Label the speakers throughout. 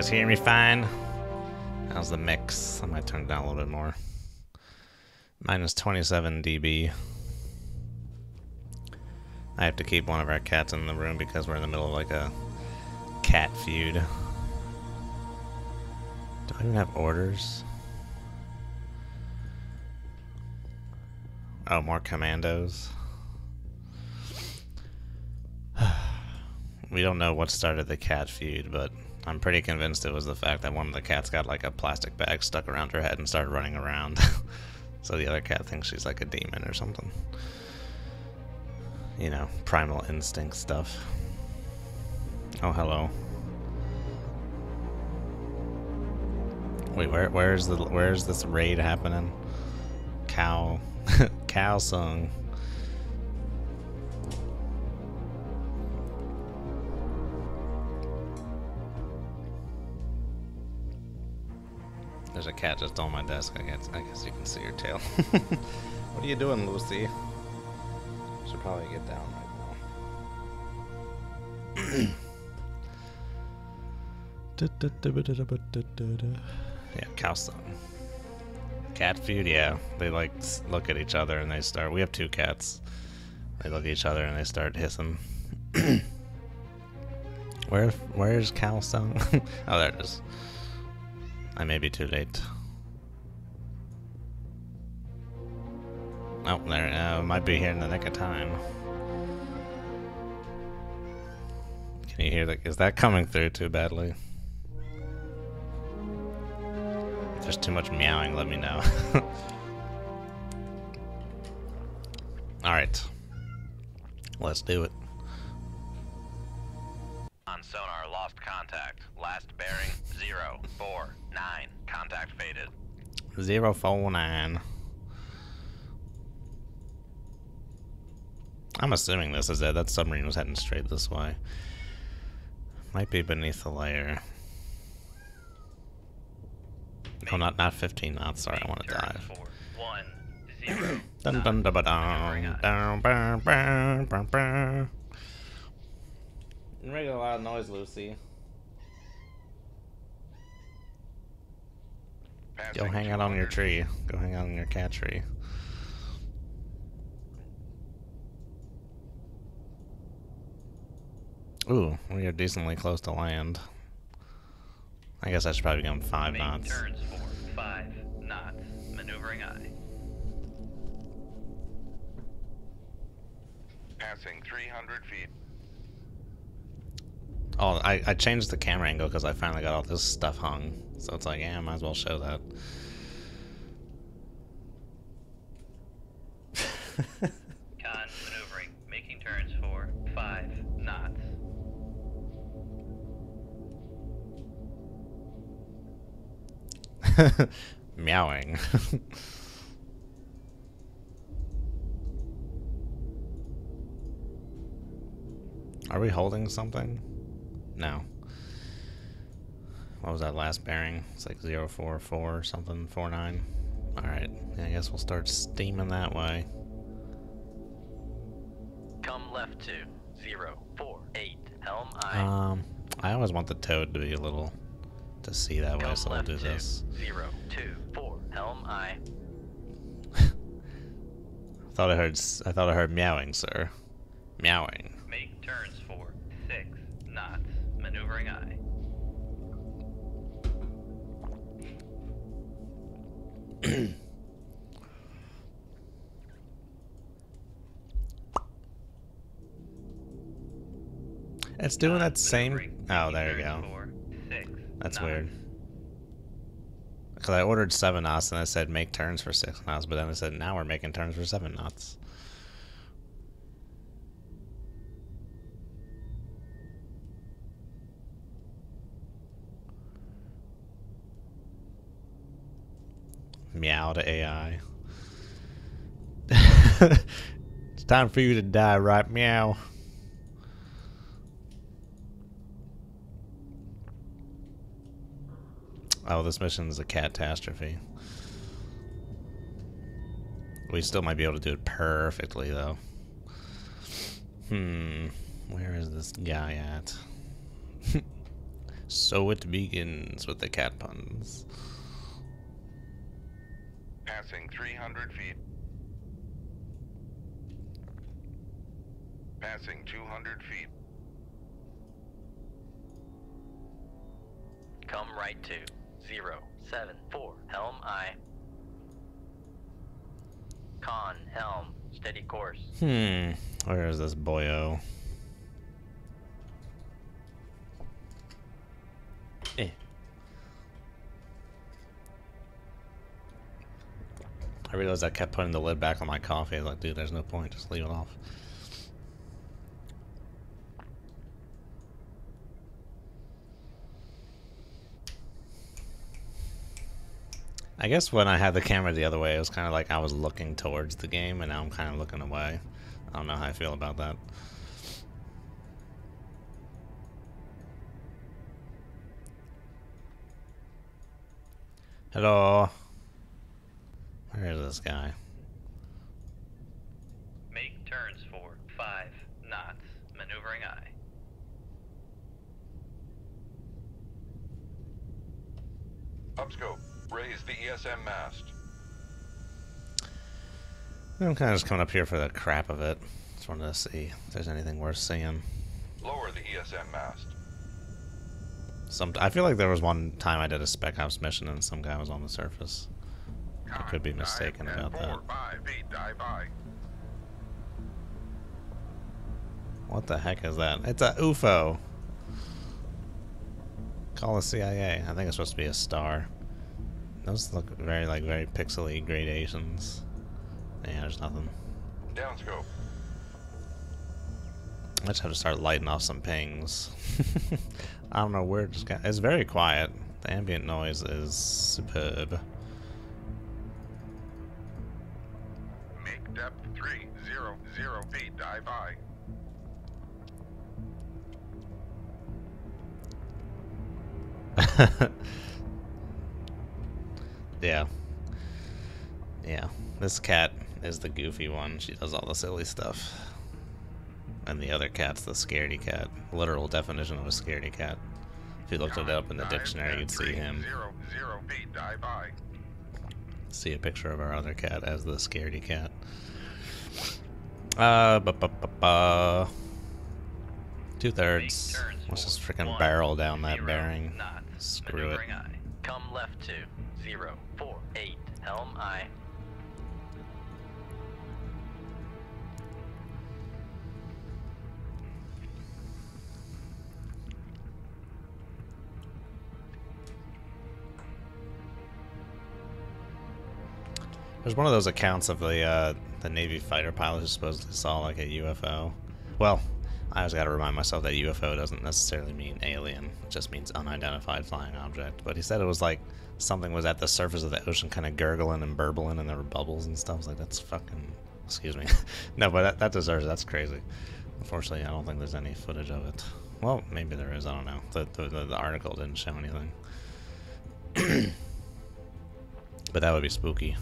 Speaker 1: guys hear me fine? How's the mix? I might turn it down a little bit more. Minus 27 dB. I have to keep one of our cats in the room because we're in the middle of like a cat feud. Do I even have orders? Oh, more commandos. We don't know what started the cat feud, but I'm pretty convinced it was the fact that one of the cats got like a plastic bag stuck around her head and started running around. So the other cat thinks she's like a demon or something. You know, primal instinct stuff. Oh, hello. Wait, where's this raid happening? Cow song. There's a cat just on my desk. I guess you can see her tail. What are you doing, Lucy? Should probably get down right now. Yeah, cow song. Cat feud, yeah. They like look at each other and they start. We have two cats. They look at each other and they start hissing. Where's cow song? Oh, there it is. I may be too late. Oh, there. Might be here in the nick of time. Can you hear that? Is that coming through too badly? If there's too much meowing, let me know. Alright. Let's do it.
Speaker 2: On sonar, lost contact. Last bearing 049. Contact faded.
Speaker 1: 049. I'm assuming this is it. That submarine was heading straight this way. Might be beneath the layer. No, not 15 knots. Sorry, I want to dive.
Speaker 2: 1-0.
Speaker 1: Dun dun dun dun dun dun dun dun dun. You're making a lot of noise, Lucy. Go hang out on your tree. Go hang out on your cat tree. Ooh, we are decently close to land. I guess I should probably go 5 knots.
Speaker 2: Turns for 5 knots. Maneuvering eye. Passing 300 feet.
Speaker 1: Oh, I changed the camera angle because I finally got all this stuff hung. So it's like, yeah, I might as well show that.
Speaker 2: Con maneuvering. Making turns for 5 knots.
Speaker 1: Meowing. Are we holding something? No. What was that last bearing? It's like 044 or something, 49. Alright, yeah, I guess we'll start steaming that way.
Speaker 2: Come left to 048. Helm eye.
Speaker 1: I always want the toad to be a little to see that way, so we'll do this.
Speaker 2: 024. Helm eye.
Speaker 1: I thought I heard meowing, sir. Meowing.
Speaker 2: Make turns for 6 knots. Maneuvering eye.
Speaker 1: It's doing that same. Oh, there you go. That's weird. Because I ordered 7 knots and I said make turns for 6 knots, but then I said now we're making turns for 7 knots. Meow to AI. It's time for you to die, right? Meow. Oh, this mission is a catastrophe. We still might be able to do it perfectly, though. Where is this guy at? So it begins with the cat puns.
Speaker 3: Passing 300 feet. Passing 200 feet.
Speaker 2: Come right to 074 Helm I. Con Helm, steady course.
Speaker 1: Where is this boyo? Eh. I realized I kept putting the lid back on my coffee. I was like, dude, there's no point. Just leave it off. I guess when I had the camera the other way, it was kind of like I was looking towards the game, and now I'm kind of looking away. I don't know how I feel about that. Hello. Where is this guy?
Speaker 2: Make turns for 5 knots. Maneuvering I.
Speaker 3: Upscope. Raise the ESM mast.
Speaker 1: I'm kind of just coming up here for the crap of it. Just wanted to see if there's anything worth seeing.
Speaker 3: Lower the ESM mast.
Speaker 1: I feel like there was one time I did a spec ops mission and some guy was on the surface. I could be mistaken about that.
Speaker 3: 5 feet, dive by.
Speaker 1: What the heck is that? It's a UFO. Call the CIA. I think it's supposed to be a star. Those look very pixely gradations. Yeah, there's nothing.
Speaker 3: Downscope.
Speaker 1: I just have to start lighting off some pings. I don't know where it just got. It's very quiet. The ambient noise is superb.
Speaker 3: Make depth 300 feet, dive by.
Speaker 1: Yeah. Yeah. This cat is the goofy one. She does all the silly stuff. And the other cat's the scaredy cat. Literal definition of a scaredy cat. If you looked it up in the dictionary, you'd see him.
Speaker 3: 0 feet, dive by.
Speaker 1: See a picture of our other cat as the scaredy cat. 2/3. Let's just freaking barrel down that bearing. Screw it.
Speaker 2: Come left to 048 Helm I.
Speaker 1: There's one of those accounts of the Navy fighter pilot who supposedly saw like a UFO. Well, I always got to remind myself that UFO doesn't necessarily mean alien. It just means unidentified flying object. But he said it was like something was at the surface of the ocean kind of gurgling and burbling and there were bubbles and stuff. I was like, that's fucking... Excuse me. No, but that deserves... That's crazy. Unfortunately, I don't think there's any footage of it. Well, maybe there is. I don't know. The article didn't show anything. But that would be spooky.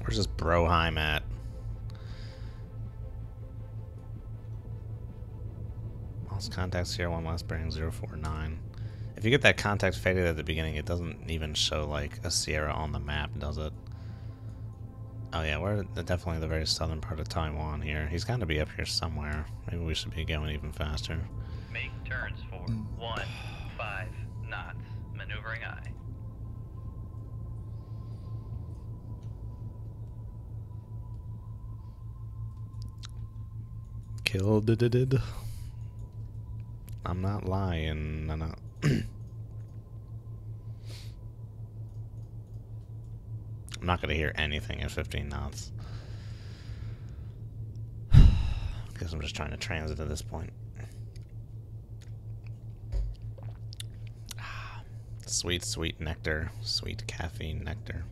Speaker 1: Where's this Broheim at? Lost contacts here, one last bearing 049. If you get that contact faded at the beginning, it doesn't even show like a Sierra on the map, does it? Oh yeah, we're definitely the very southern part of Taiwan here. He's got to be up here somewhere. Maybe we should be going even faster.
Speaker 2: Make turns for 15 knots. Maneuvering I.
Speaker 1: Killed it. I'm not lying. No, no. I'm not gonna hear anything at 15 knots. Guess I'm just trying to transit at this point. Sweet, sweet nectar. Sweet caffeine nectar.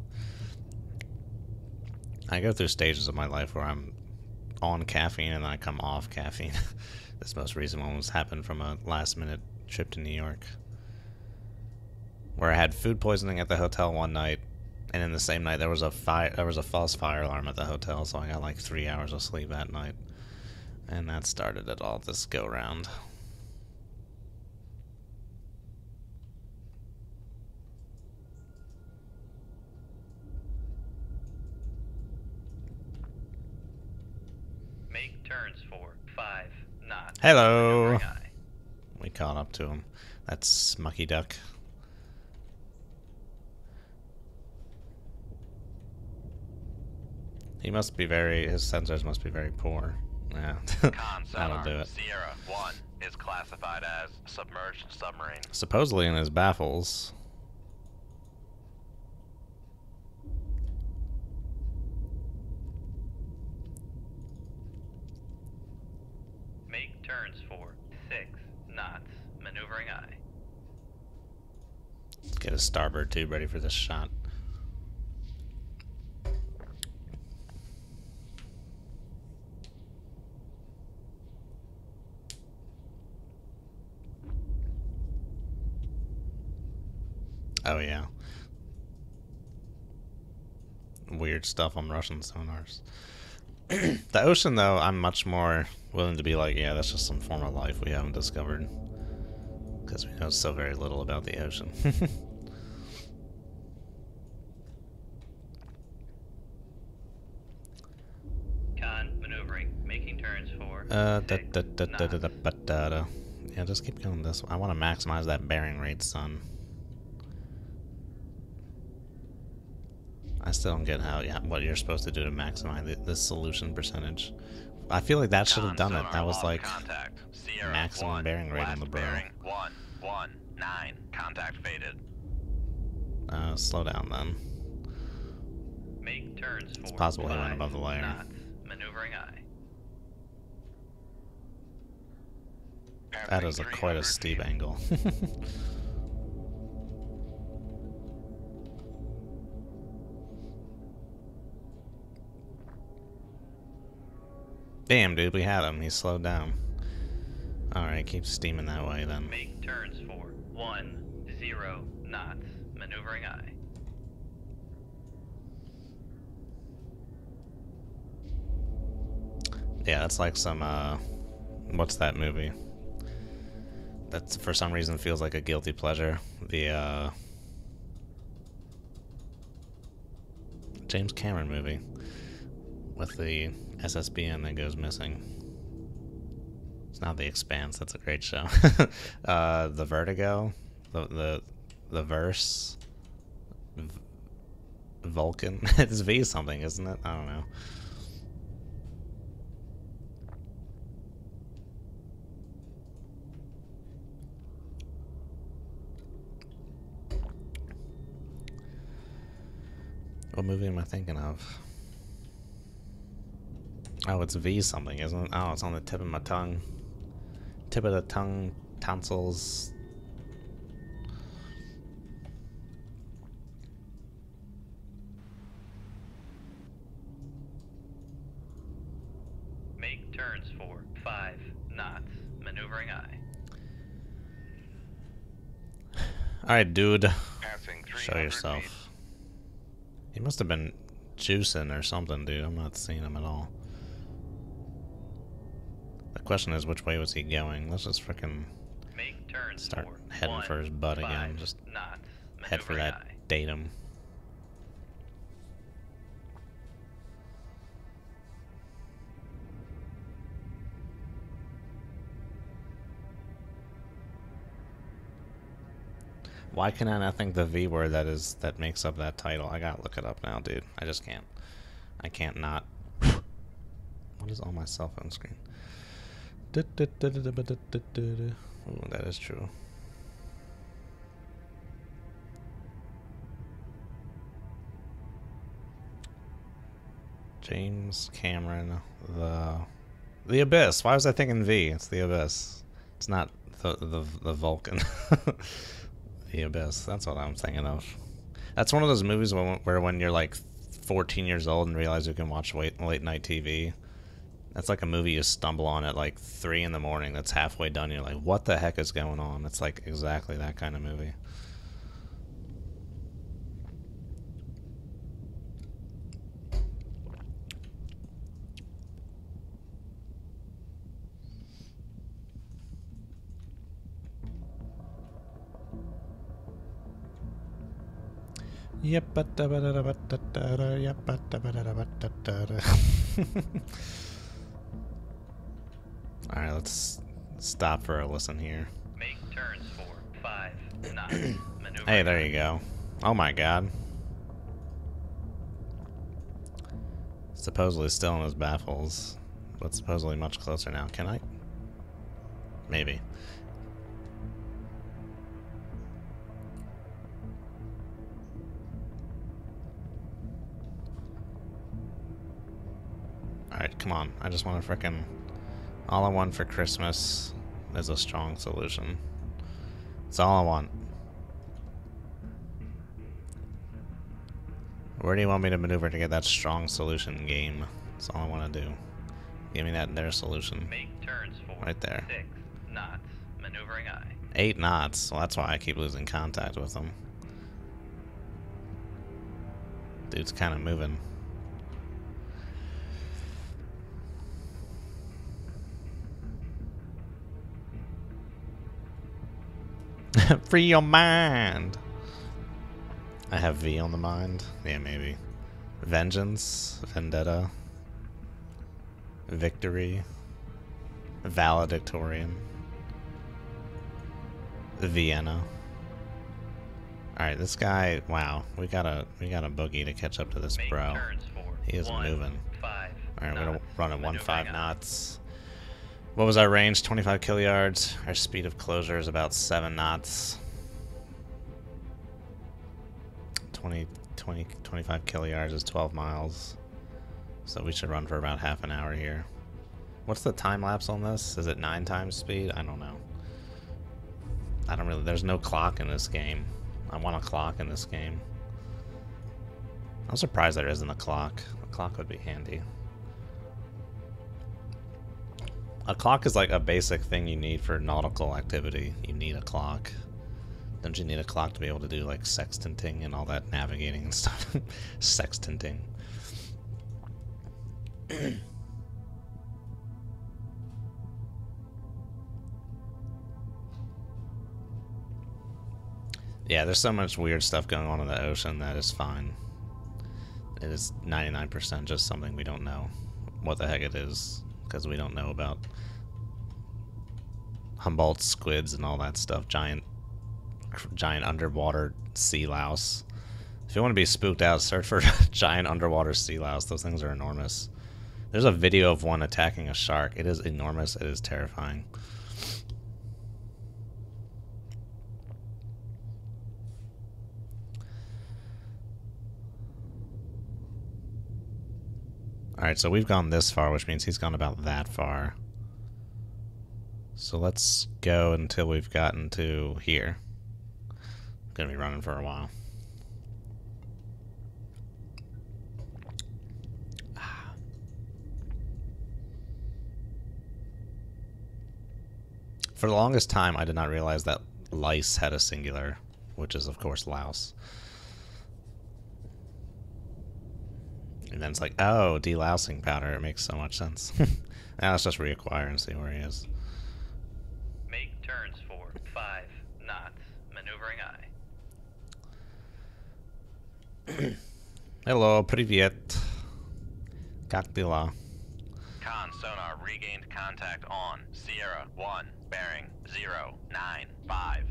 Speaker 1: I go through stages of my life where I'm on caffeine and then I come off caffeine. This most recent one was happened from a last minute trip to New York. where I had food poisoning at the hotel one night, and in the same night there was a false fire alarm at the hotel, so I got like 3 hours of sleep that night, and that started it all this go round.
Speaker 2: Make turns for 5 knots.
Speaker 1: Hello.
Speaker 2: Maneuvering aye.
Speaker 1: We caught up to him. That's Smucky Duck. He must be his sensors must be very poor. Yeah,
Speaker 2: Con
Speaker 1: that'll
Speaker 2: sonar
Speaker 1: do it.
Speaker 2: Sierra 1 is classified as submerged submarine.
Speaker 1: Supposedly in his baffles.
Speaker 2: Make turns for 6 knots. Maneuvering aye.
Speaker 1: Let's get a starboard tube ready for this shot. Oh yeah. Weird stuff on Russian sonars. The ocean, though, I'm much more willing to be like, yeah, that's just some form of life we haven't discovered. Because we know so very little about the ocean.
Speaker 2: Con maneuvering. Making turns for
Speaker 1: Yeah,
Speaker 2: 6 knots.
Speaker 1: just keep going this way. I want to maximize that bearing rate, son. I still don't get what you're supposed to do to maximize this solution percentage. I feel like that should have done it. That was like maximum bearing rate on the bro.
Speaker 2: Bearing 119. Contact faded.
Speaker 1: Slow down then.
Speaker 2: Make turns for
Speaker 1: It's possible he went
Speaker 2: 5
Speaker 1: above the layer.
Speaker 2: knots. Maneuvering aye.
Speaker 1: That is quite a
Speaker 3: 300
Speaker 1: steep
Speaker 3: feet.
Speaker 1: angle. Damn, dude, we had him. He slowed down. Alright, keep steaming that way then.
Speaker 2: Make turns for 10 knots. Maneuvering aye.
Speaker 1: Yeah, that's like some, what's that movie? That for some reason feels like a guilty pleasure. The, James Cameron movie. With the SSBN that goes missing. It's not The Expanse, that's a great show. The Vertigo, the Verse, Vulcan. It's V something, isn't it? I don't know. What movie am I thinking of? Oh, it's V something, isn't it? Oh, it's on the tip of my tongue. Tip of the tongue, tonsils.
Speaker 2: Make turns for 5 knots. Maneuvering aye.
Speaker 1: Alright, dude.
Speaker 3: Passing 300
Speaker 1: Show
Speaker 3: feet.
Speaker 1: yourself. He must have been juicing or something, dude. I'm not seeing him at all. The question is, which way was he going? Let's just frickin'
Speaker 2: Make turns
Speaker 1: start
Speaker 2: for
Speaker 1: heading for his butt again.
Speaker 2: 15
Speaker 1: Just
Speaker 2: knots.
Speaker 1: head for
Speaker 2: Maneuvering
Speaker 1: that
Speaker 2: aye.
Speaker 1: datum. Why can I not think the V word that makes up that title? I gotta look it up now, dude. I just can't. I can't not. What is on my cell phone screen? Ooh, that is true. James Cameron, the Abyss. Why was I thinking V? It's the Abyss. It's not the Vulcan. The Abyss. That's what I'm thinking of. That's one of those movies where when you're like 14 years old and realize you can watch late night TV. That's like a movie you stumble on at like 3 in the morning. That's halfway done. You're like, what the heck is going on? It's like exactly that kind of movie. Yep. Alright, let's stop for a listen here.
Speaker 2: Make turns for 5 knots. Maneuver.
Speaker 1: Hey, there you go. Oh my god. Supposedly still in his baffles, but supposedly much closer now. Can I? Maybe. Alright, come on. I just want to frickin' all I want for Christmas is a strong solution. That's all I want. Where do you want me to maneuver to get that strong solution, game? That's all I want to do. Give me that their solution.
Speaker 2: Make turns for
Speaker 1: Right there.
Speaker 2: 6 knots. Maneuvering aye.
Speaker 1: 8 knots. Well, that's why I keep losing contact with them. Dude's kind of moving. Free your mind. I have V on the mind. Yeah, maybe. Vengeance, vendetta, victory, valedictorian, Vienna. All right, this guy. Wow, we got a boogie to catch up to this
Speaker 2: Make
Speaker 1: bro.
Speaker 2: turns for
Speaker 1: He is
Speaker 2: 1,
Speaker 1: moving.
Speaker 2: 5
Speaker 1: All right, we're gonna
Speaker 2: knots.
Speaker 1: run at
Speaker 2: Maneuvering
Speaker 1: 1.5
Speaker 2: aye.
Speaker 1: knots. What was our range? 25 kiloyards. Our speed of closure is about 7 knots. 25 kiloyards is 12 miles. So we should run for about half an hour here. What's the time lapse on this? Is it 9 times speed? I don't know. I don't really. There's no clock in this game. I want a clock in this game. I'm surprised there isn't a clock. A clock would be handy. A clock is like a basic thing you need for nautical activity. You need a clock. Don't you need a clock to be able to do like sextanting and all that navigating and stuff? Sextanting. Yeah, there's so much weird stuff going on in the ocean that is fine. It is 99% just something we don't know what the heck it is, because we don't know about Humboldt squids and all that stuff. Giant underwater sea louse. If you want to be spooked out, search for giant underwater sea louse. Those things are enormous. There's a video of one attacking a shark. It is enormous. It is terrifying. Alright, so we've gone this far, which means he's gone about that far. So let's go until we've gotten to here. Gonna be running for a while. For the longest time, I did not realize that lice had a singular, which is, of course, louse. And then it's like, oh, delousing powder. It makes so much sense. Now let's just reacquire and see where he is.
Speaker 2: Make turns for 5 knots. Maneuvering aye.
Speaker 1: Hello, привет. Как дела?
Speaker 2: Con sonar regained contact on Sierra 1, bearing 095.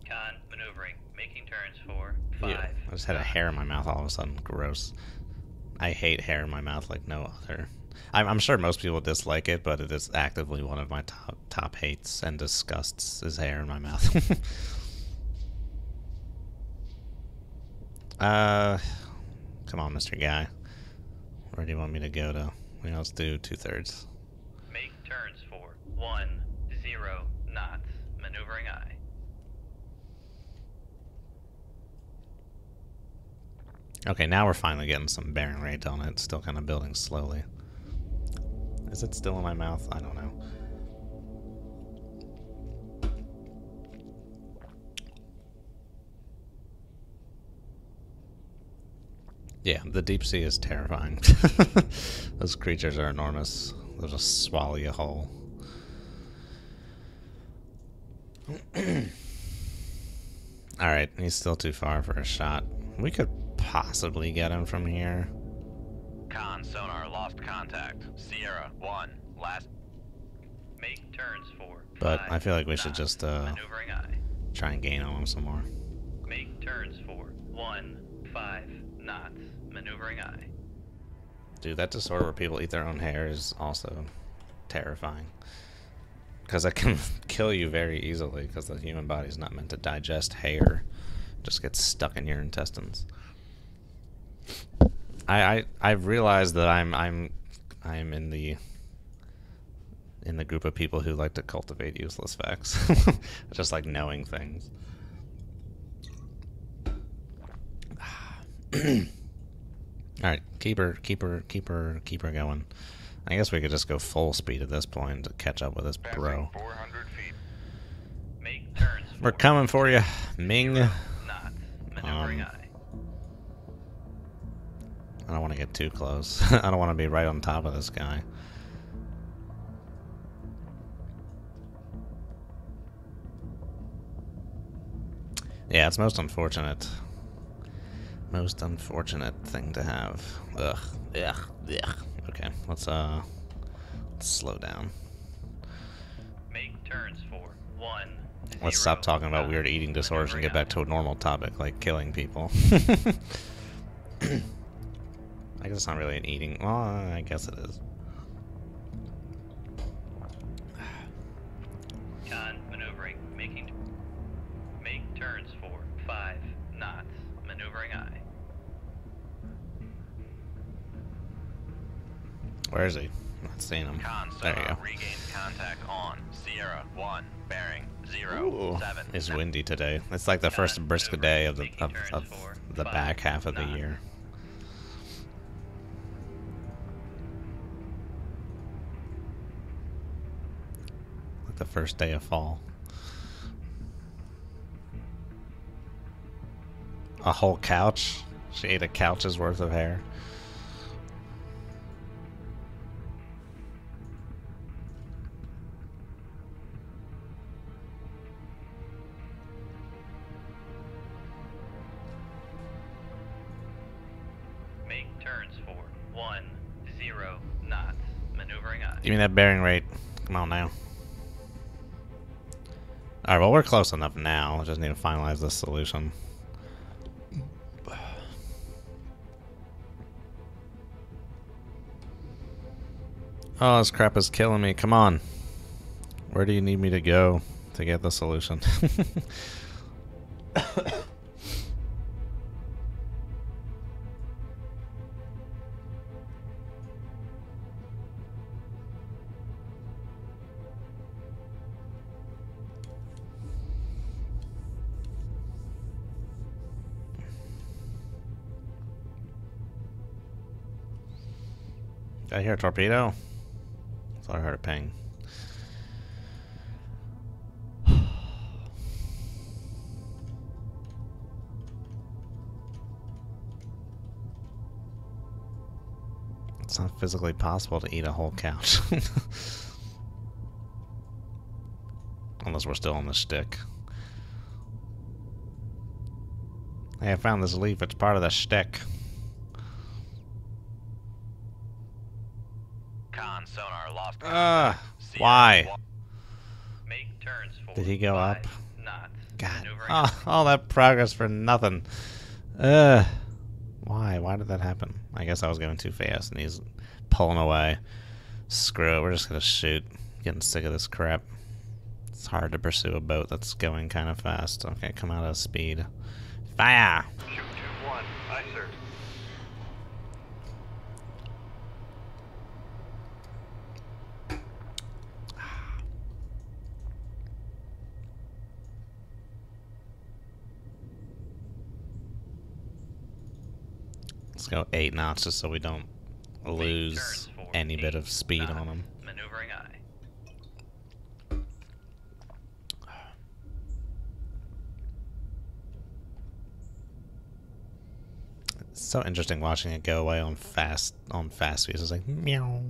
Speaker 2: Con maneuvering, making turns for 5.
Speaker 1: Ew, I just had a hair in my mouth all of a sudden. Gross. I hate hair in my mouth like no other. I'm sure most people dislike it, but it is actively one of my top hates and disgusts is hair in my mouth. Come on, Mr. Guy. Where do you want me to go to? Let's do 2/3.
Speaker 2: Make turns for 10 knots. Maneuvering aye.
Speaker 1: Okay, now we're finally getting some bearing rate on it. It's still kind of building slowly. Is it still in my mouth? I don't know. Yeah, the deep sea is terrifying. Those creatures are enormous. they'll just swallow you whole. Alright, he's still too far for a shot. We could possibly get him from here.
Speaker 2: Con sonar lost contact. Sierra 1, last. Make turns for.
Speaker 1: But
Speaker 2: 5
Speaker 1: I feel like we should
Speaker 2: knots.
Speaker 1: just
Speaker 2: Maneuvering eye.
Speaker 1: try and gain on him some more.
Speaker 2: Make turns for 5 knots. Maneuvering eye.
Speaker 1: Dude, that disorder where people eat their own hair is also terrifying. Because it can kill you very easily, because the human body is not meant to digest hair. It just gets stuck in your intestines. I've realized that I'm in the group of people who like to cultivate useless facts. Just like knowing things. Alright, keep her going. I guess we could just go full speed at this point to catch up with this bro.
Speaker 3: Passing 400 feet.
Speaker 2: Make turns for
Speaker 1: We're coming for you, Ming.
Speaker 2: 0 knots. Maneuvering eye.
Speaker 1: I don't want to get too close. I don't want to be right on top of this guy. Yeah, it's most unfortunate. Most unfortunate thing to have. Ugh. Ugh. Ugh. Okay, let's slow down.
Speaker 2: Make turns for 1.
Speaker 1: Let's
Speaker 2: 0
Speaker 1: stop talking about
Speaker 2: knots.
Speaker 1: weird eating disorders and get back to a normal topic, like killing people. I guess it's not really an eating. Well, I guess it is.
Speaker 2: Con maneuvering. Make turns for 5 knots. Maneuvering eye.
Speaker 1: Where is he? Not seeing him.
Speaker 2: Con
Speaker 1: There you
Speaker 2: sonar
Speaker 1: go.
Speaker 2: regained contact on Sierra 1, bearing 0
Speaker 1: Ooh,
Speaker 2: 7.
Speaker 1: it's windy today. It's like the first brisk day of the back half of the year. Like the first day of fall. A whole couch? She ate a couch's worth of hair.
Speaker 2: Make turns for 10 knots. Maneuvering eye.
Speaker 1: Give me that bearing rate. Come on now. Alright, well, we're close enough now. I just need to finalize this solution. Oh, this crap is killing me. Come on. Where do you need me to go to get the solution? Did I hear a torpedo? I thought I heard a ping. It's not physically possible to eat a whole couch. Unless we're still on the stick. Hey, I found this leaf. It's part of the stick.
Speaker 2: Con sonar lost
Speaker 1: Ugh.
Speaker 2: contact.
Speaker 1: Why?
Speaker 2: Sierra 1. Make turns for
Speaker 1: Did he go
Speaker 2: 5
Speaker 1: up?
Speaker 2: knots.
Speaker 1: God.
Speaker 2: Maneuvering
Speaker 1: Oh,
Speaker 2: eye.
Speaker 1: all that progress for nothing. Ugh. Why? Why did that happen? I guess I was going too fast and he's pulling away. Screw it. We're just going to shoot. Getting sick of this crap. It's hard to pursue a boat that's going kind of fast. Okay, come out of speed. Fire!
Speaker 3: Shoot 2-1. Aye, sir.
Speaker 1: Let's go 8 knots just so we don't lose
Speaker 2: turns for
Speaker 1: any bit
Speaker 2: 8
Speaker 1: of speed
Speaker 2: knots.
Speaker 1: on them.
Speaker 2: Maneuvering eye.
Speaker 1: It's so interesting watching it go away on fast speed. It's like meow.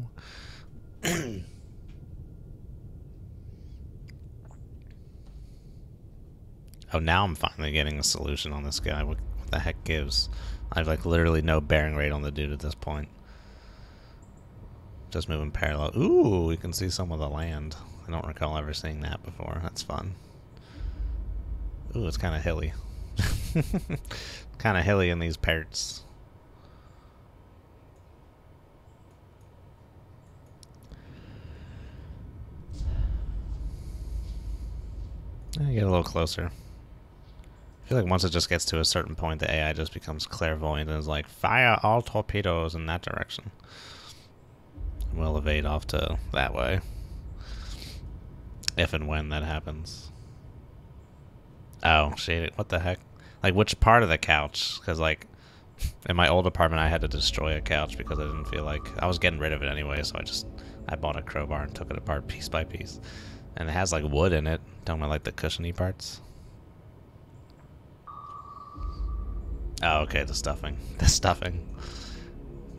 Speaker 1: Oh, now I'm finally getting a solution on this guy. What the heck gives? I've like literally no bearing rate on the dude at this point. Just moving parallel. Ooh, we can see some of the land. I don't recall ever seeing that before. That's fun. Ooh, it's kind of hilly. Kind of hilly in these parts. Get a little closer. I feel like once it just gets to a certain point, the AI just becomes clairvoyant and is like, fire all torpedoes in that direction. We'll evade off to that way. If and when that happens. Oh, shit. What the heck? Like, which part of the couch? Because, like, in my old apartment, I had to destroy a couch because I didn't feel like... I was getting rid of it anyway, so I bought a crowbar and took it apart piece by piece. And it has, like, wood in it. Don't I like the cushiony parts? Oh, okay, the stuffing. The stuffing.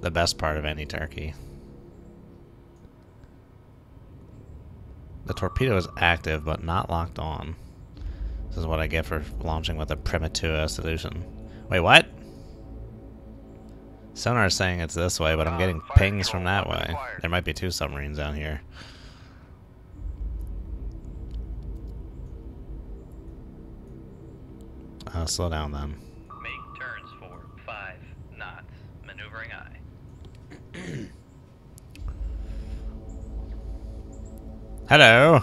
Speaker 1: The best part of any turkey. The torpedo is active, but not locked on. This is what I get for launching with a premature solution. Wait, what? Sonar is saying it's this way, but I'm getting pings from that way. There might be 2 submarines down here. Slow down then.
Speaker 2: Make turns for 5 knots. Maneuvering eye.
Speaker 1: Hello.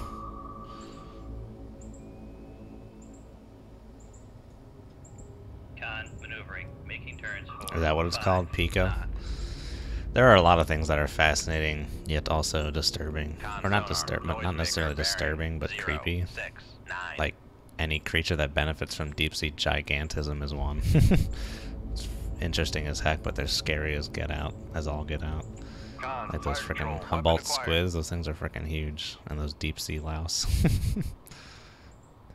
Speaker 2: Con maneuvering. Making turns for
Speaker 1: Is that what it's
Speaker 2: 5
Speaker 1: called? Pico?
Speaker 2: knots.
Speaker 1: There are a lot of things that are fascinating, yet also disturbing.
Speaker 2: Con
Speaker 1: Or not
Speaker 2: sonar,
Speaker 1: not necessarily
Speaker 2: noisemaker
Speaker 1: disturbing, but
Speaker 2: 0,
Speaker 1: creepy.
Speaker 2: 6, 9.
Speaker 1: Like, any creature that benefits from deep-sea gigantism is one. It's interesting as heck, but they're scary as get out, as all get out.
Speaker 3: Con,
Speaker 1: Like those
Speaker 3: fire control,
Speaker 1: freaking
Speaker 3: weapon
Speaker 1: Humboldt
Speaker 3: acquired.
Speaker 1: squids, those things are freaking huge. And those deep-sea louse.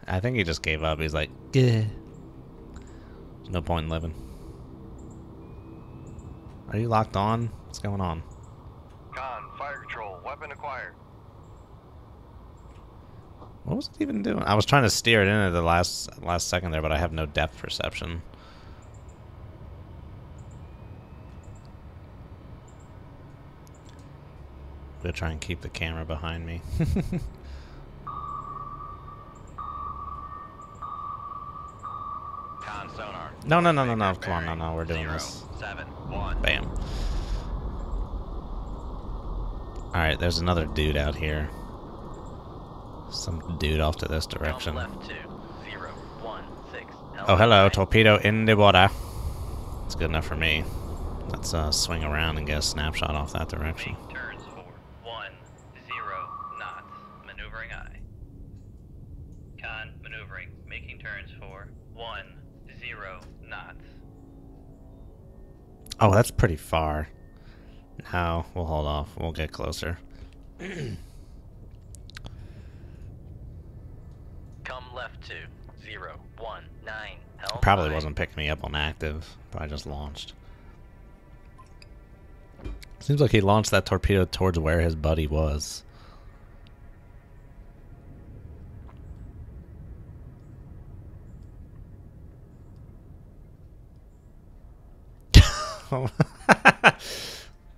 Speaker 1: I think he just gave up. He's like, "Gah. There's no point in living." Are you locked on? What's going on?
Speaker 3: Con, fire control, weapon acquired.
Speaker 1: What was it even doing? I was trying to steer it in at the last second there, but I have no depth perception. I'm gonna try and keep the camera behind me.
Speaker 2: Con sonar.
Speaker 1: No. Come on,
Speaker 2: Bearing
Speaker 1: no, we're doing
Speaker 2: 0,
Speaker 1: this.
Speaker 2: 7, 1.
Speaker 1: Bam. Alright, there's another dude out here. Some dude off to this direction.
Speaker 2: Left 2, 0, 1, 6.
Speaker 1: Oh, hello, torpedo in the water. It's good enough for me. Let's swing around and get a snapshot off that direction.
Speaker 2: Make turns for 1, 0 knots. Maneuvering eye. Con maneuvering. Making turns for 1, 0 knots.
Speaker 1: Oh, that's pretty far. No, we'll hold off. We'll get closer.
Speaker 2: Come left 2, 0, 1, 9. Helm
Speaker 1: Probably
Speaker 2: aye.
Speaker 1: wasn't picking me up on active, but I just launched. Seems like he launched that torpedo towards where his buddy was.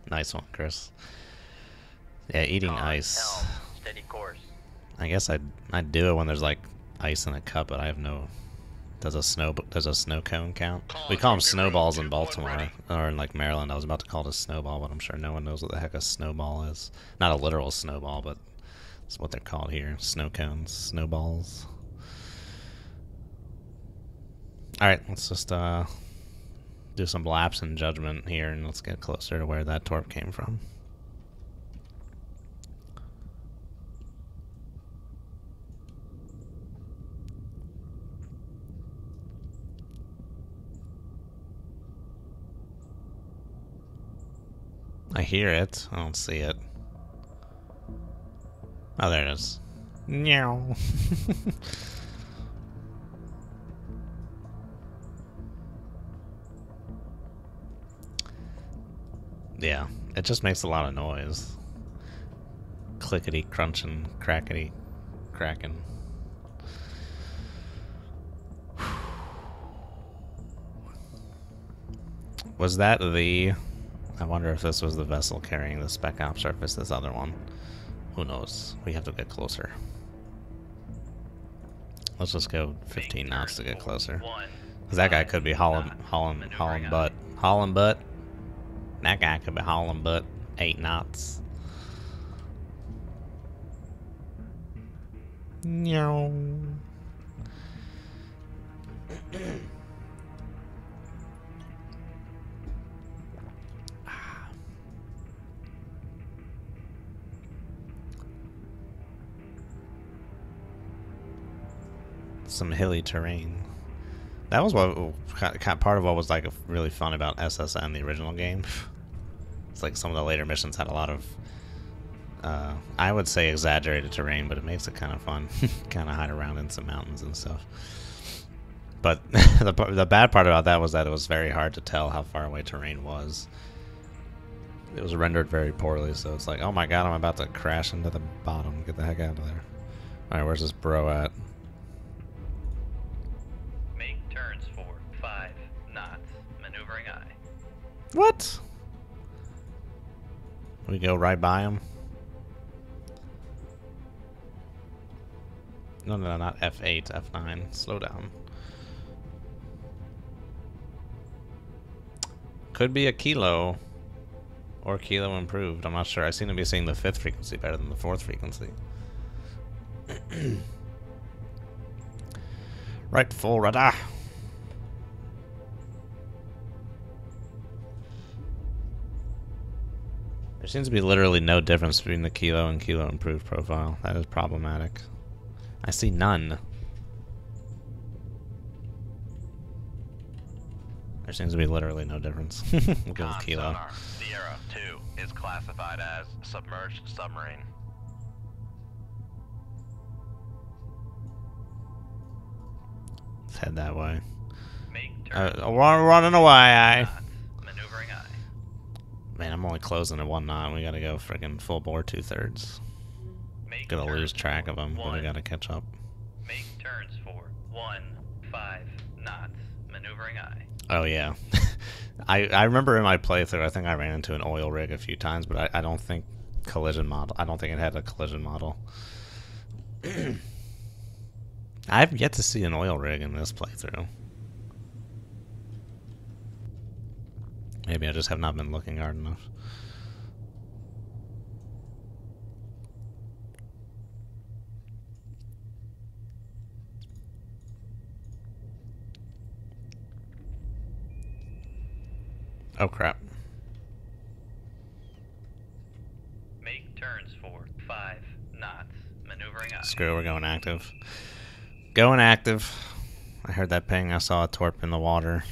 Speaker 1: Nice one, Chris. Yeah, eating
Speaker 2: Con,
Speaker 1: ice.
Speaker 2: helm, steady course.
Speaker 1: I guess I'd do it when there's like ice in a cup, but I have no. Does a snow cone count? We call them snowballs in Baltimore or in like Maryland. I was about to call it a snowball, but I'm sure no one knows what the heck a snowball is. Not a literal snowball, but it's what they're called here. Snow cones, snowballs. All right, let's just do some laps in judgment here, and let's get closer to where that torp came from. I hear it. I don't see it. Oh, there it is. Meow. Yeah, it just makes a lot of noise. clickety crunching, crackety cracking. Was that the... I wonder if this was the vessel carrying the spec ops or if it's this other one. Who knows? We have to get closer. Let's just go 15 knots to get closer. Because that guy could be hauling butt. Hauling butt. That guy could be hauling butt. 8 knots. No. Some hilly terrain. That was what part of what was like really fun about SSN, the original game. It's like some of the later missions had a lot of, I would say exaggerated terrain, but it makes it kind of fun. Kind of hide around in some mountains and stuff. But the bad part about that was that it was very hard to tell how far away terrain was. It was rendered very poorly, so it's like, oh my god, I'm about to crash into the bottom. Get the heck out of there. Alright, where's this bro at?
Speaker 2: Make turns for 5 knots. Maneuvering eye.
Speaker 1: What? We go right by him? No, no, not F8, F9. Slow down. Could be a kilo. Or kilo improved. I'm not sure. I seem to be seeing the 5th frequency better than the 4th frequency. Right, full radar. There seems to be literally no difference between the kilo and kilo improved profile. That is problematic. I see none. There seems to be literally no difference. We'll go with kilo.
Speaker 3: Sonar, Sierra 2 is classified as submerged submarine.
Speaker 1: Let's head that way.
Speaker 2: Make turns.
Speaker 1: Running away,
Speaker 2: Maneuvering eye.
Speaker 1: Man, I'm only closing at 1 knot. We gotta go friggin' full bore 2/3.
Speaker 2: Make
Speaker 1: Gonna
Speaker 2: turns
Speaker 1: lose track
Speaker 2: for
Speaker 1: of them, but we
Speaker 2: 1.
Speaker 1: gotta catch up.
Speaker 2: Make turns for 1.5 knots. Maneuvering eye.
Speaker 1: Oh yeah. I remember in my playthrough, I think I ran into an oil rig a few times, but I don't think collision model. I don't think it had a collision model. I've yet to see an oil rig in this playthrough. Maybe I just have not been looking hard enough. Oh crap.
Speaker 2: Make turns for 5 knots. Maneuvering eye.
Speaker 1: Screw it, we're going active. Going active. I heard that ping. I saw a torp in the water.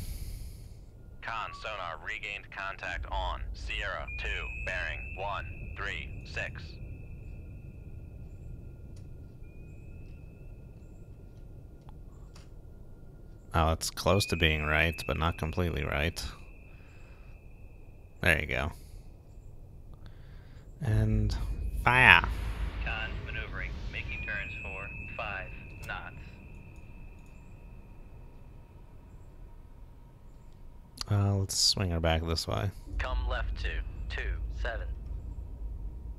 Speaker 3: Con sonar regained contact on Sierra 2, bearing 136.
Speaker 1: Oh, it's close to being right, but not completely right. There you go. And fire.
Speaker 2: Con maneuvering. Making turns for 5 knots.
Speaker 1: Let's swing her back this way.
Speaker 4: Come left to 27.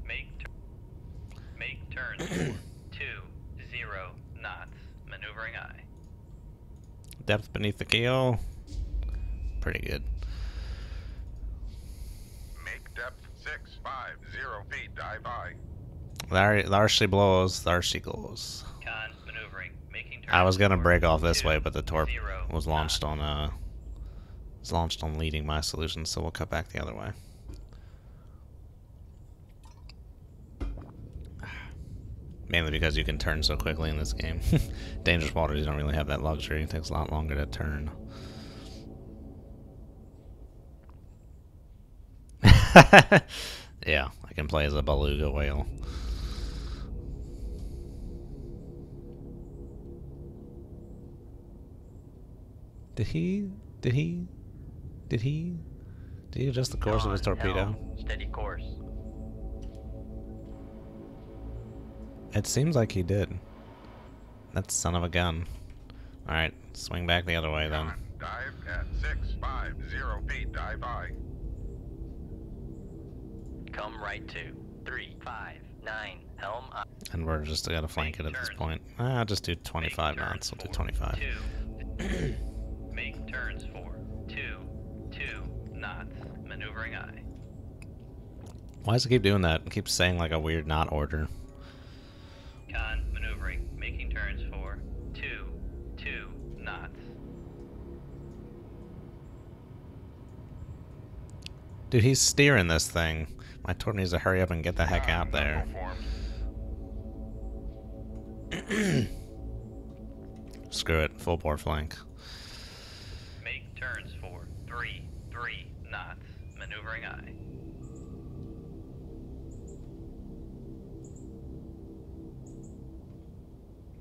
Speaker 2: Make turns for 20 knots. Maneuvering eye.
Speaker 1: Depth beneath the keel. Pretty good.
Speaker 3: Make depth 650 feet, dive by.
Speaker 1: There she blows. There she goes.
Speaker 2: Con maneuvering. Making turns.
Speaker 1: I was gonna
Speaker 2: for
Speaker 1: break off this
Speaker 2: 20
Speaker 1: way, but the torp was launched
Speaker 2: knots.
Speaker 1: on leading my solution, so we'll cut back the other way. Mainly because you can turn so quickly in this game. Dangerous waters, you don't really have that luxury. It takes a lot longer to turn. Yeah, I can play as a beluga whale. Did he adjust the course of his torpedo?
Speaker 4: Steady course.
Speaker 1: It seems like he did. That son of a gun. Alright, swing back the other way then.
Speaker 5: Dive at 650 feet. Dive high.
Speaker 4: Come right to 359. Helm up.
Speaker 1: And we're just gotta flank it at this point. I'll just do 25 knots. We'll do 25.
Speaker 2: 2. Make turns for 2 knots. Maneuvering eye.
Speaker 1: Why does it keep doing that? It keeps saying like a weird knot order.
Speaker 2: Con maneuvering. Making turns for 2 knots.
Speaker 1: Dude, he's steering this thing. My torp needs to hurry up and get the heck out there. Screw it. Full bore flank.
Speaker 2: Make turns for 3 knots. Maneuvering eye.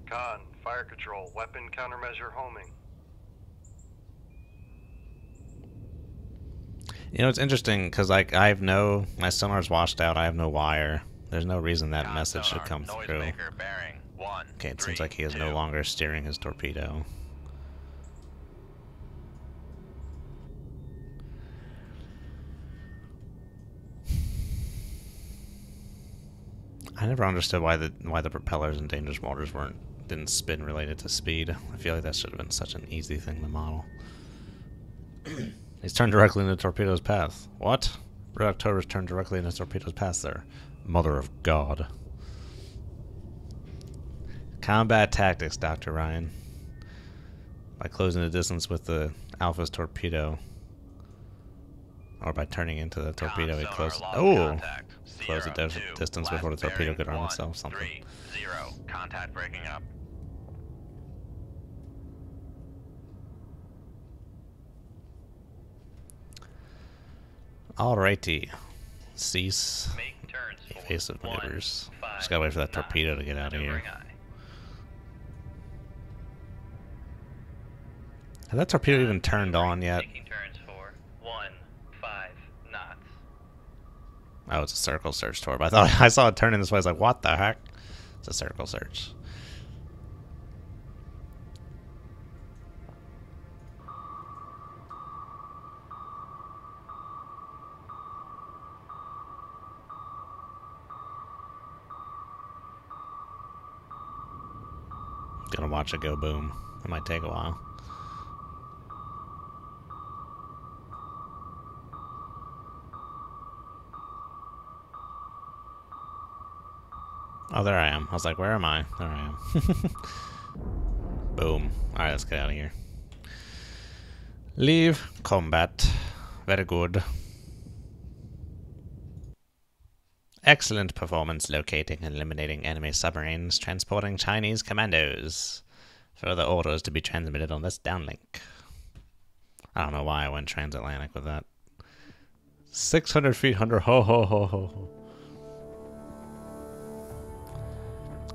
Speaker 6: Con, fire control, weapon countermeasure homing.
Speaker 1: You know, it's interesting because like I have no, my sonar's washed out. I have no wire. There's no reason that
Speaker 3: Con
Speaker 1: message should
Speaker 3: sonar,
Speaker 1: come through.
Speaker 3: noisemaker bearing 1.
Speaker 1: Okay, it
Speaker 3: 3,
Speaker 1: seems like he is
Speaker 3: 2.
Speaker 1: no longer steering his torpedo. I never understood why the propellers in dangerous waters didn't spin related to speed. I feel like that should have been such an easy thing to model. He's turned directly into the torpedo's path. What? Red October's turned directly into the torpedo's path there. Mother of God. Combat tactics, Dr. Ryan. By closing the distance with the Alpha's torpedo. Or by turning into the torpedo, he closed. Oh! Close the distance before the torpedo could arm itself. Something.
Speaker 3: 30. Contact breaking up.
Speaker 1: Alrighty. Cease
Speaker 2: Make turns for
Speaker 1: evasive
Speaker 2: 1,
Speaker 1: maneuvers.
Speaker 2: 5
Speaker 1: Just gotta wait for that
Speaker 2: knots.
Speaker 1: torpedo to get out of here.
Speaker 2: Maneuvering eye.
Speaker 1: Has that torpedo even turned on yet?
Speaker 2: Making turns for 1, 5 knots.
Speaker 1: Oh, it's a circle search torp. I thought I saw it turning this way. I was like, what the heck? It's a circle search. Gonna watch it go boom. It might take a while. Oh, there I am. I was like, where am I? There I am. Boom. Alright, let's get out of here. Leave combat. Very good. Excellent performance locating and eliminating enemy submarines transporting Chinese commandos. Further orders to be transmitted on this downlink. I don't know why I went transatlantic with that. 600 feet under. Ho ho ho ho ho.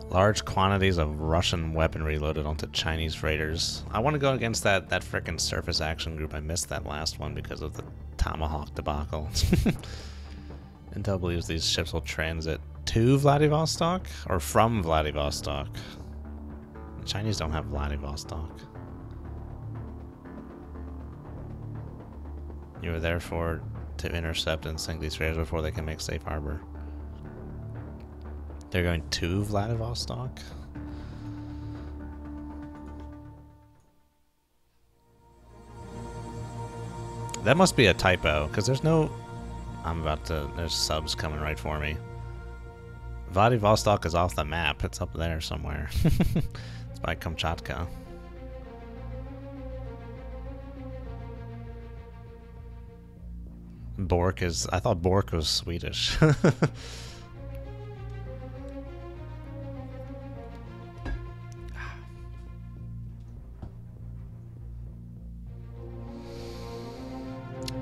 Speaker 1: Large quantities of Russian weaponry loaded onto Chinese freighters. I want to go against that frickin' surface action group. I missed that last one because of the Tomahawk debacle. Intel believes these ships will transit to Vladivostok or from Vladivostok. The Chinese don't have Vladivostok. You were there to intercept and sink these freighters before they can make safe harbor. They're going to Vladivostok? That must be a typo, because there's no... there's subs coming right for me. Vladivostok is off the map. It's up there somewhere. It's by Kamchatka. Bork is... I thought Bork was Swedish.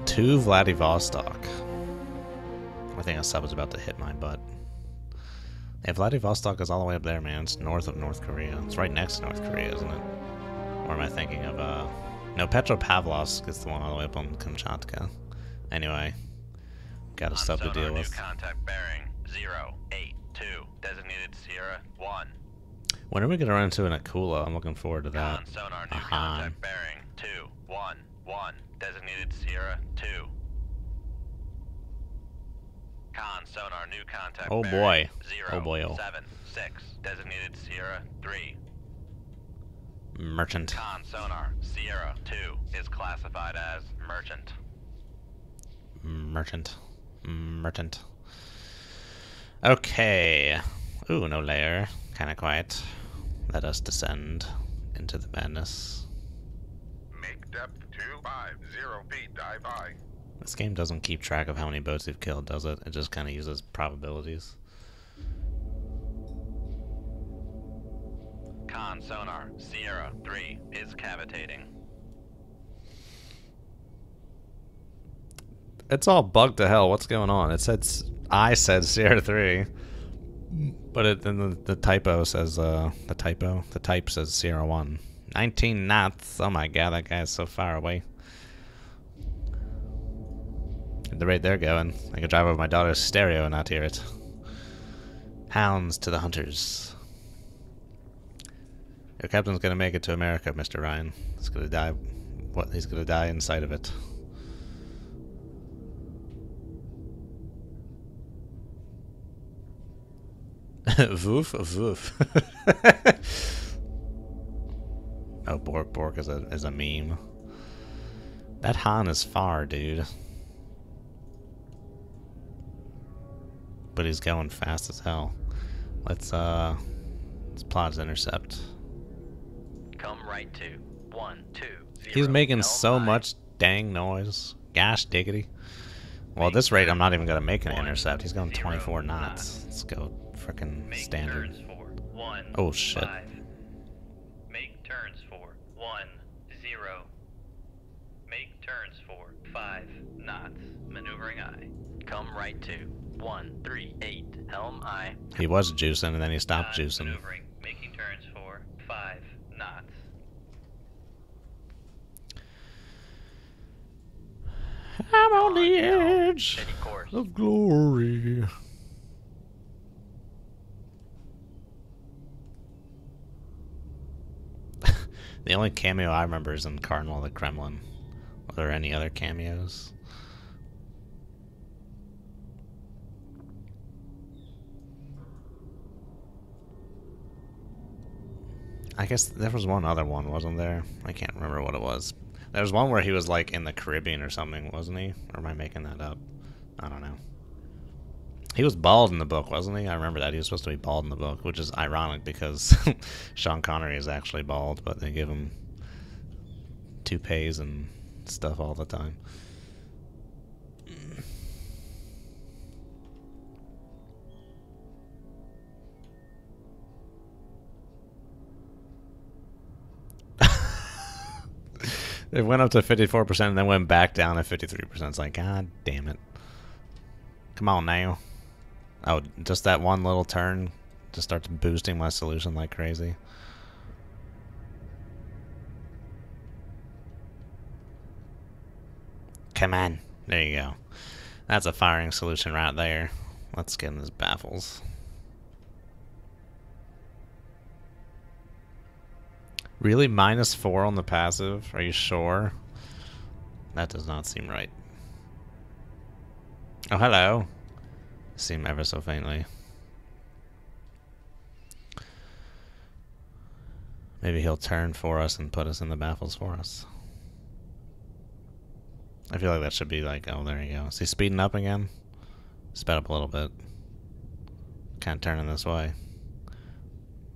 Speaker 1: To Vladivostok. I think a sub is about to hit my butt. Yeah, Vladivostok is all the way up there, man. It's north of North Korea. It's right next to North Korea, isn't it? Or am I thinking of, no, Petropavlovsk is the one all the way up on Kamchatka. Anyway, got a sub to deal with.
Speaker 3: Contact bearing 082. Designated Sierra 1.
Speaker 1: When are we gonna run into an Akula? I'm looking forward to that.
Speaker 3: Con sonar new
Speaker 1: A Han.
Speaker 3: contact bearing 2 1 1. Designated Sierra 2. Con sonar new contact
Speaker 1: Oh
Speaker 3: bearing
Speaker 1: boy.
Speaker 3: 0
Speaker 1: Oh boy.
Speaker 3: 7 6. Designated Sierra 3.
Speaker 1: Merchant.
Speaker 3: Con sonar Sierra 2 is classified as merchant.
Speaker 1: Merchant. Merchant. Okay. Ooh, no layer. Kinda quiet. Let us descend into the madness.
Speaker 5: Make depth 250 feet. Dive I.
Speaker 1: This game doesn't keep track of how many boats you've killed, does it? It just kind of uses probabilities.
Speaker 3: Con sonar Sierra 3 is cavitating.
Speaker 1: It's all bugged to hell. What's going on? It said I said Sierra 3, but then the typo says the type says Sierra 1. 19 knots. Oh my god, that guy's so far away. At the rate they're going, I could drive over my daughter's stereo and not hear it. Hounds to the hunters. Your captain's gonna make it to America, Mr. Ryan. He's gonna die. What? He's gonna die inside of it. Voof, voof. Oh, Bork is a meme. That Han is far, dude. But he's going fast as hell. Let's plot his intercept.
Speaker 4: Come right to 1 2 0.
Speaker 1: He's making so
Speaker 4: LI.
Speaker 1: much dang noise. Gosh diggity. Well, at this rate, I'm not even gonna make an intercept. He's going 24 knots. Let's go frickin'
Speaker 2: Make
Speaker 1: standard.
Speaker 2: turns for 1
Speaker 1: Oh shit.
Speaker 2: 5. Make turns for 1 0. Make turns for 5 knots. Maneuvering I.
Speaker 4: Come right to 1 3 8. Helm I.
Speaker 1: He was juicing and then he stopped juicing.
Speaker 2: Maneuvering. Making turns for 5 knots.
Speaker 1: I'm on the edge
Speaker 4: Steady course.
Speaker 1: of glory. The only cameo I remember is in Cardinal of the Kremlin. Were there any other cameos? I guess there was one other one, wasn't there? I can't remember what it was. There was one where he was like in the Caribbean or something, wasn't he? Or am I making that up? I don't know. He was bald in the book, wasn't he? I remember that. He was supposed to be bald in the book, which is ironic because Sean Connery is actually bald, but they give him toupees and stuff all the time. It went up to 54% and then went back down to 53%. It's like, god damn it. Come on now. Oh, just that one little turn just starts boosting my solution like crazy. Come on. There you go. That's a firing solution right there. Let's get in his baffles. Really? -4 on the passive? Are you sure? That does not seem right. Oh, hello. Seem ever so faintly. Maybe he'll turn for us and put us in the baffles for us. I feel like that should be like, oh, there you go. Is he speeding up again? Sped up a little bit. Kind of turning this way.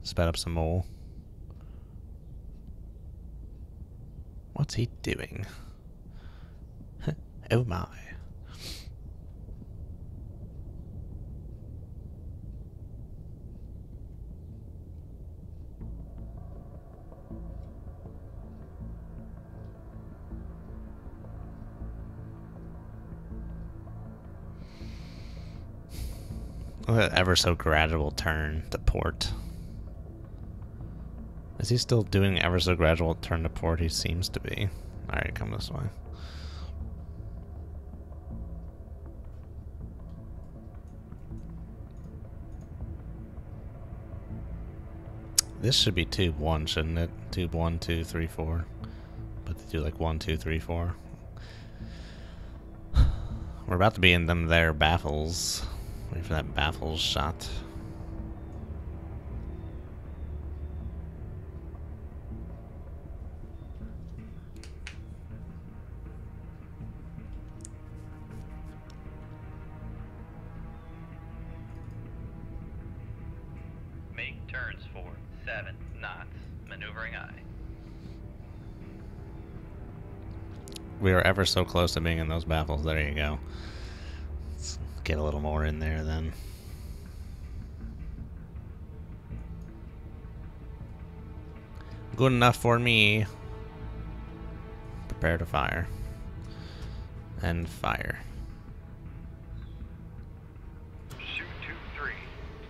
Speaker 1: Sped up some more. What's he doing? Oh my. Look at that ever so gradual turn to port. Is he still doing ever so gradual turn to port? He seems to be. Alright, come this way. This should be tube 1, shouldn't it? Tube 1, 2, 3, 4. But they do like 1, 2, 3, 4. We're about to be in them there baffles. Wait for that baffles shot.
Speaker 2: Make turns for 7 knots. Maneuvering eye.
Speaker 1: We are ever so close to being in those baffles. There you go. Let's get a little more in there then. Good enough for me. Prepare to fire. And fire.
Speaker 6: Shoot 2-3.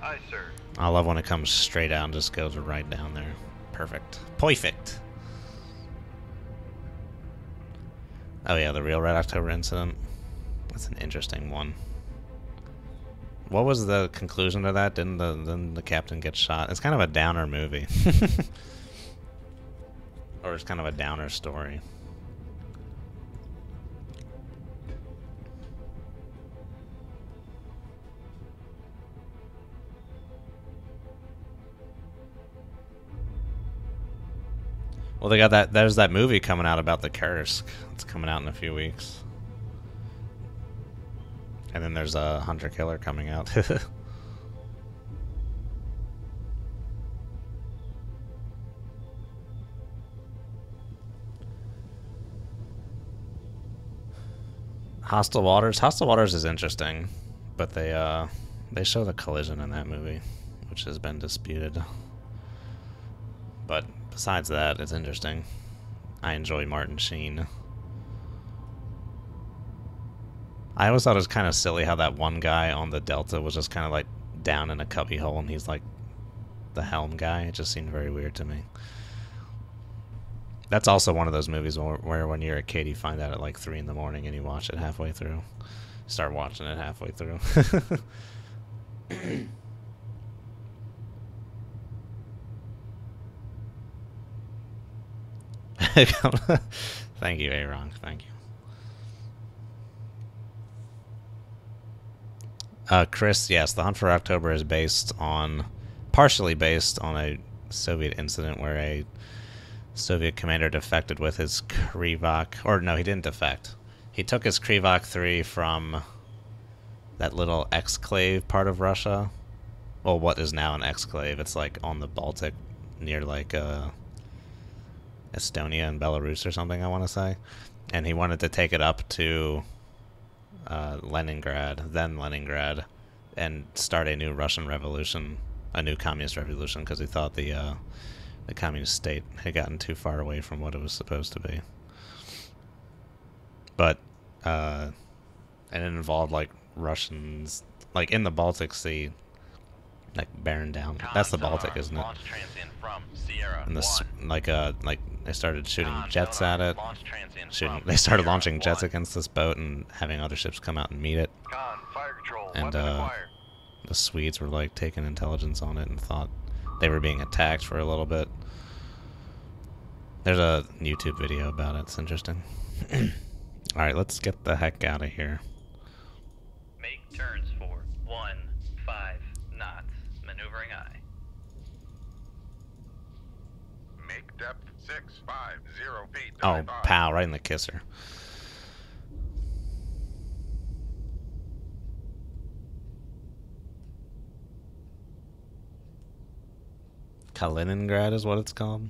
Speaker 6: Aye, sir.
Speaker 1: I love when it comes straight out and just goes right down there. Perfect. Perfect. Oh yeah, the real Red October incident. That's an interesting one. What was the conclusion to that? Didn't the captain get shot? It's kind of a downer movie. Or it's kind of a downer story. Well, they got that. There's that movie coming out about the Kursk. It's coming out in a few weeks. And then there's a Hunter Killer coming out. Hostile Waters. Hostile Waters is interesting, but they show the collision in that movie, which has been disputed. But besides that, it's interesting. I enjoy Martin Sheen. I always thought it was kind of silly how that one guy on the Delta was just kind of like down in a cubby hole and he's like the helm guy. It just seemed very weird to me. That's also one of those movies where when you're a kid you find out at like 3 in the morning and you watch it halfway through. Start watching it halfway through. Thank you, Aaron. Thank you. Chris, yes, The Hunt for October is partially based on a Soviet incident where a Soviet commander defected with his Krivak, or no, he didn't defect. He took his Krivak 3 from that little exclave part of Russia. Well, what is now an exclave? It's like on the Baltic, near like Estonia and Belarus or something, I want to say. And he wanted to take it up to Leningrad, and start a new Russian revolution, a new communist revolution, because he thought the communist state had gotten too far away from what it was supposed to be. But and it involved like Russians, like in the Baltic Sea, like bearing down. That's the Baltic, isn't it?
Speaker 3: Launch transient from Sierra
Speaker 1: And this,
Speaker 3: 1.
Speaker 1: like they started shooting jets
Speaker 3: sonar,
Speaker 1: at it.
Speaker 3: launch transient from
Speaker 1: They started
Speaker 3: Sierra
Speaker 1: launching jets
Speaker 3: 1.
Speaker 1: against this boat and having other ships come out and meet it.
Speaker 6: Con, fire control,
Speaker 1: And
Speaker 6: weapon acquired.
Speaker 1: the Swedes were like taking intelligence on it and thought they were being attacked for a little bit. There's a YouTube video about it. It's interesting. Alright, let's get the heck out of here.
Speaker 2: Make turns for 15 knots. Maneuvering eye.
Speaker 5: Make depth 650 feet.
Speaker 1: Oh,
Speaker 5: Dive on.
Speaker 1: pow, right in the kisser. Kaliningrad is what it's called.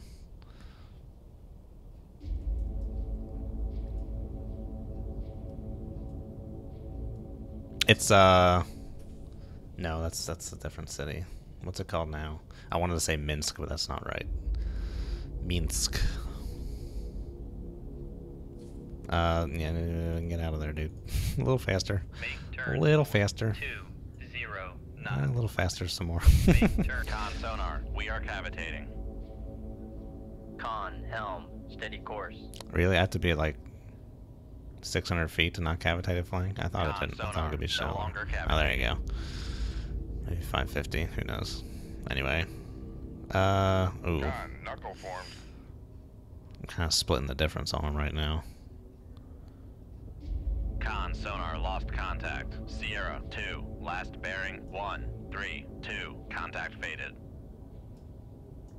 Speaker 1: It's no, that's a different city. What's it called now? I wanted to say Minsk, but that's not right. Minsk. Yeah, get out of there, dude. A little faster.
Speaker 2: Make
Speaker 1: A
Speaker 2: turns
Speaker 1: little
Speaker 2: for
Speaker 1: faster.
Speaker 2: 20
Speaker 1: A
Speaker 2: knots.
Speaker 1: little faster some more.
Speaker 2: Make turn.
Speaker 3: Con sonar, we are cavitating.
Speaker 4: Con, helm, steady course.
Speaker 1: Really? I have to be at like 600 feet to not cavitated flying? I thought it
Speaker 3: Con
Speaker 1: didn't. I thought it
Speaker 3: sonar,
Speaker 1: could be
Speaker 3: no
Speaker 1: shallow.
Speaker 3: longer
Speaker 1: Oh, there you go. Maybe 550. Who knows? Anyway, Ooh.
Speaker 5: Con, knuckle formed.
Speaker 1: I'm kind of splitting the difference on them right now.
Speaker 3: Con, sonar, lost contact. Sierra, 2, last bearing, 1, 3, 2, contact faded.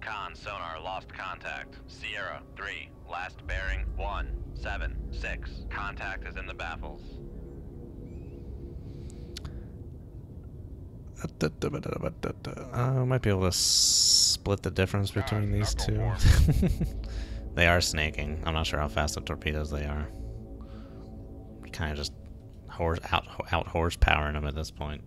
Speaker 3: Con, sonar, lost contact. Sierra, 3, last bearing, 1, 7, 6, contact is in the baffles.
Speaker 1: Might be able to split the difference between these two. They are snaking. I'm not sure how fast the torpedoes they are. Kind of just out horsepowering them at this point.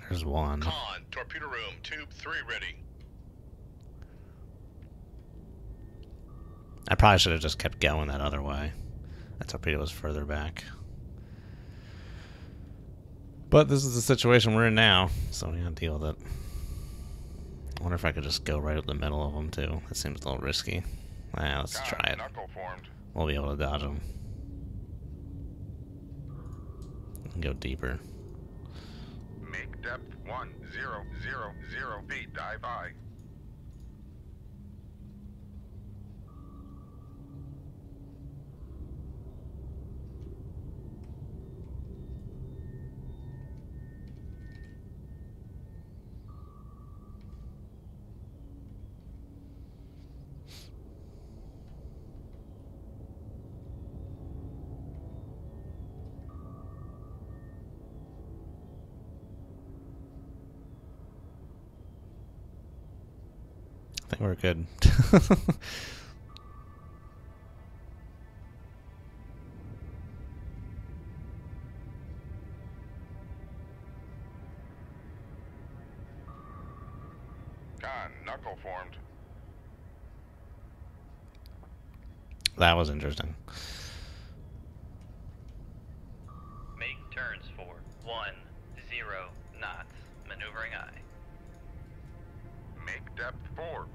Speaker 1: There's one.
Speaker 5: Con, torpedo room, tube 3 ready.
Speaker 1: I probably should have just kept going that other way. That torpedo was further back. But this is the situation we're in now, so we gotta deal with it. I wonder if I could just go right up the middle of them too. That seems a little risky. Let's
Speaker 5: Con,
Speaker 1: try it.
Speaker 5: knuckle formed.
Speaker 1: We'll be able to dodge them. Go deeper.
Speaker 5: Make depth 1000 feet, dive high.
Speaker 1: I think we're good.
Speaker 5: Con, knuckle formed.
Speaker 1: That was interesting.
Speaker 2: Make turns for 10 knots. Maneuvering eye.
Speaker 5: Make depth 400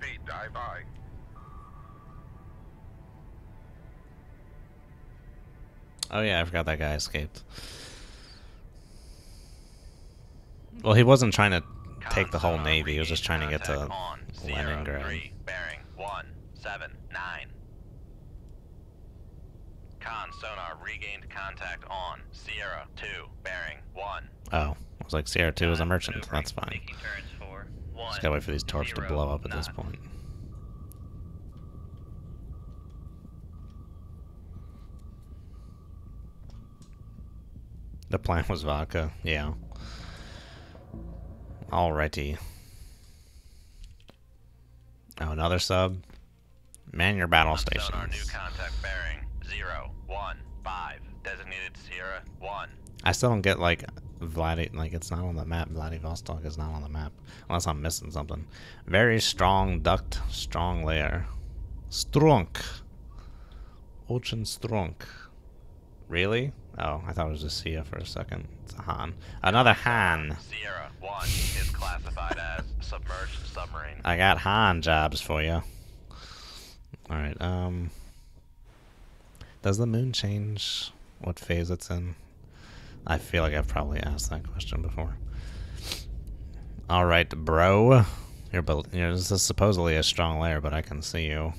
Speaker 5: feet, dive high.
Speaker 1: Oh yeah, I forgot that guy escaped. Well, he wasn't trying to take the whole Navy. He was just trying to get to Leningrad.
Speaker 3: 3, bearing, 1, 7, 9. Con, sonar, regained contact on. Sierra, 2, bearing, 1.
Speaker 1: Oh, I was like, Sierra 2 is a merchant.
Speaker 2: Maneuvering,
Speaker 1: That's fine.
Speaker 2: Making turns for 1,
Speaker 1: Just gotta wait for these torps to
Speaker 2: 0
Speaker 1: blow up at this
Speaker 2: knots.
Speaker 1: point. The plan was vodka, yeah. Alrighty. Oh, another sub. Man your battle stations.
Speaker 3: Sonar, new contact bearing, 0, 1, 5. Designated Sierra, 1.
Speaker 1: I still don't get like like it's not on the map. Vladivostok is not on the map. Unless I'm missing something. Very strong duct, strong layer. Strunk. Очень strong. Really? Oh, I thought it was just Sia for a second. It's a Han. Another Han.
Speaker 3: Sierra 1 is classified as submerged submarine.
Speaker 1: I got Han jobs for you. Alright, does the moon change what phase it's in? I feel like I've probably asked that question before. Alright, bro. This is supposedly a strong layer, but I can see you.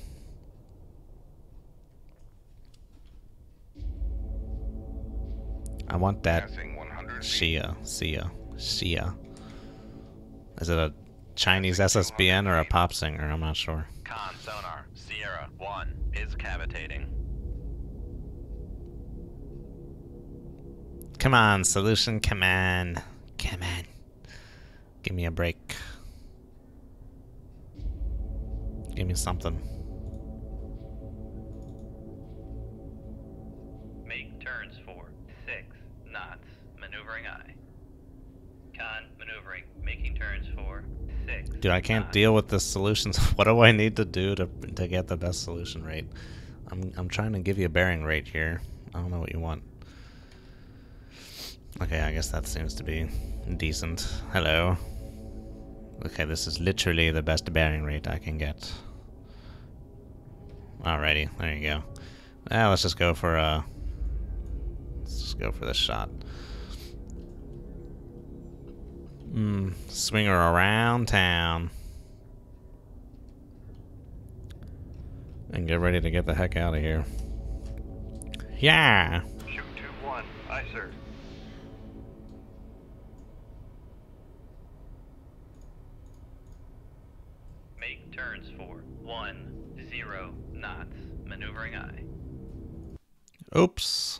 Speaker 1: I want that
Speaker 5: Passing 100 feet.
Speaker 1: Shia. Is it a Chinese SSBN or a pop singer? I'm not sure.
Speaker 3: Con sonar, Sierra 1 is cavitating.
Speaker 1: Come on, solution, come on. Come on. Give me a break. Give me something.
Speaker 2: Make turns for 6 knots. Maneuvering eye. Con, maneuvering. Making turns for 6
Speaker 1: Dude, I can't
Speaker 2: knots.
Speaker 1: deal with this solutions. What do I need to do to get the best solution rate? I'm trying to give you a bearing rate here. I don't know what you want. Okay, I guess that seems to be decent. Hello. Okay, this is literally the best bearing rate I can get. Alrighty, there you go. Now let's just go for this shot. Swing her around town. And get ready to get the heck out of here. Yeah!
Speaker 6: Shoot 2-1. Aye, sir.
Speaker 2: Make turns for 10 knots. Maneuvering aye.
Speaker 1: Oops.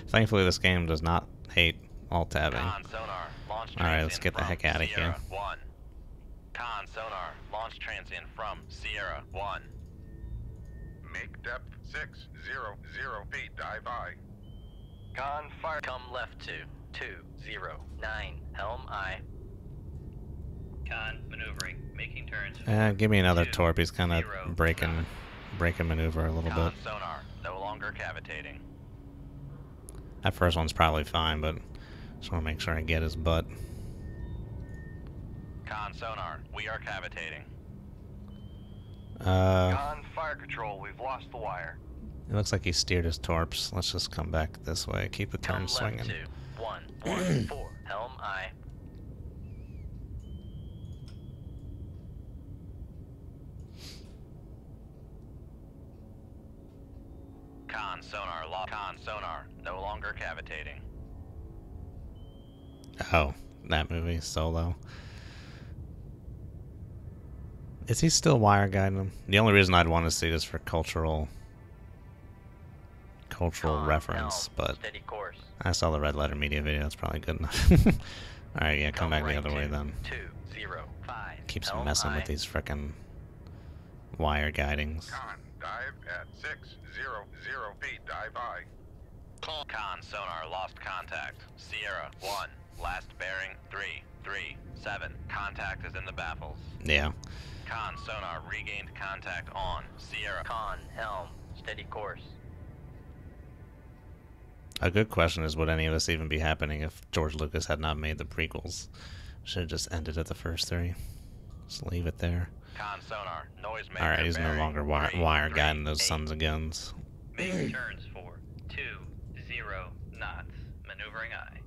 Speaker 1: Thankfully this game does not hate alt tabbing.
Speaker 3: Con sonar, launch
Speaker 1: Alright, let's
Speaker 3: transient
Speaker 1: get the
Speaker 3: from
Speaker 1: heck out of
Speaker 3: Sierra
Speaker 1: here.
Speaker 3: 1. Con sonar, launch transient from Sierra 1.
Speaker 5: Make depth 600 feet. Dive aye.
Speaker 6: Con, fire.
Speaker 4: Come left to 209. Helm aye.
Speaker 2: Con maneuvering. Making turns for
Speaker 1: Give me another
Speaker 2: 2,
Speaker 1: torp. He's kind
Speaker 2: 0
Speaker 1: of breaking maneuver a little
Speaker 3: Con
Speaker 1: bit.
Speaker 3: sonar, no longer cavitating.
Speaker 1: That first one's probably fine, but just want to make sure I get his butt.
Speaker 3: Con sonar, we are cavitating.
Speaker 6: Con, fire control. We've lost the wire.
Speaker 1: It looks like he steered his torps. Let's just come back this way. Keep the
Speaker 4: Come
Speaker 1: turn
Speaker 4: left
Speaker 1: swinging.
Speaker 4: to 114. Helm aye.
Speaker 3: Con sonar, no longer cavitating.
Speaker 1: Oh, that movie, Solo. Is he still wire guiding him? The only reason I'd want to see this for cultural
Speaker 4: Con,
Speaker 1: reference,
Speaker 4: helm,
Speaker 1: but
Speaker 4: steady course.
Speaker 1: I saw the Red Letter Media video. That's probably good enough. Alright, yeah, come back the
Speaker 4: right
Speaker 1: other way
Speaker 4: to
Speaker 1: then.
Speaker 4: 205.
Speaker 1: Keeps
Speaker 4: Helm
Speaker 1: messing with
Speaker 4: aye.
Speaker 1: these frickin' wire guidings.
Speaker 5: Con, dive at 600 feet. Dive aye.
Speaker 3: Con sonar, lost contact. Sierra 1, last bearing 337. Contact is in the baffles.
Speaker 1: Yeah.
Speaker 3: Con sonar, regained contact on Sierra.
Speaker 4: Con, helm, steady course.
Speaker 1: A good question is, would any of this even be happening if George Lucas had not made the prequels? Should have just ended at the first three. Just leave it there.
Speaker 3: Con sonar, noise maker.
Speaker 1: Alright, he's no
Speaker 3: bearing
Speaker 1: longer wire
Speaker 3: 338.
Speaker 1: guiding those sons of guns.
Speaker 2: make turns for 20 knots. Maneuvering aye.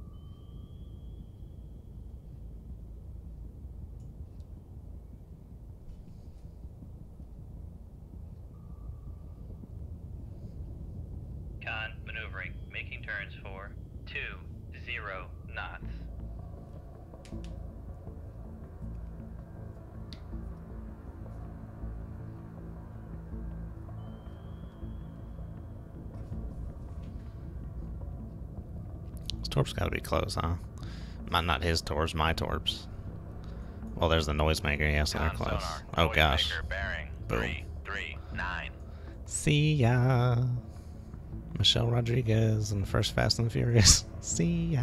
Speaker 2: Con maneuvering. Making turns for 20 knots.
Speaker 1: His torp's gotta be close, huh? Not his torps, my torps. Well, there's the noisemaker, yeah, so they're
Speaker 3: Con
Speaker 1: close.
Speaker 3: sonar,
Speaker 1: Oh
Speaker 3: noise
Speaker 1: gosh.
Speaker 3: maker bearing
Speaker 1: Boom.
Speaker 3: 339.
Speaker 1: See ya. Michelle Rodriguez in the first Fast and the Furious. See ya.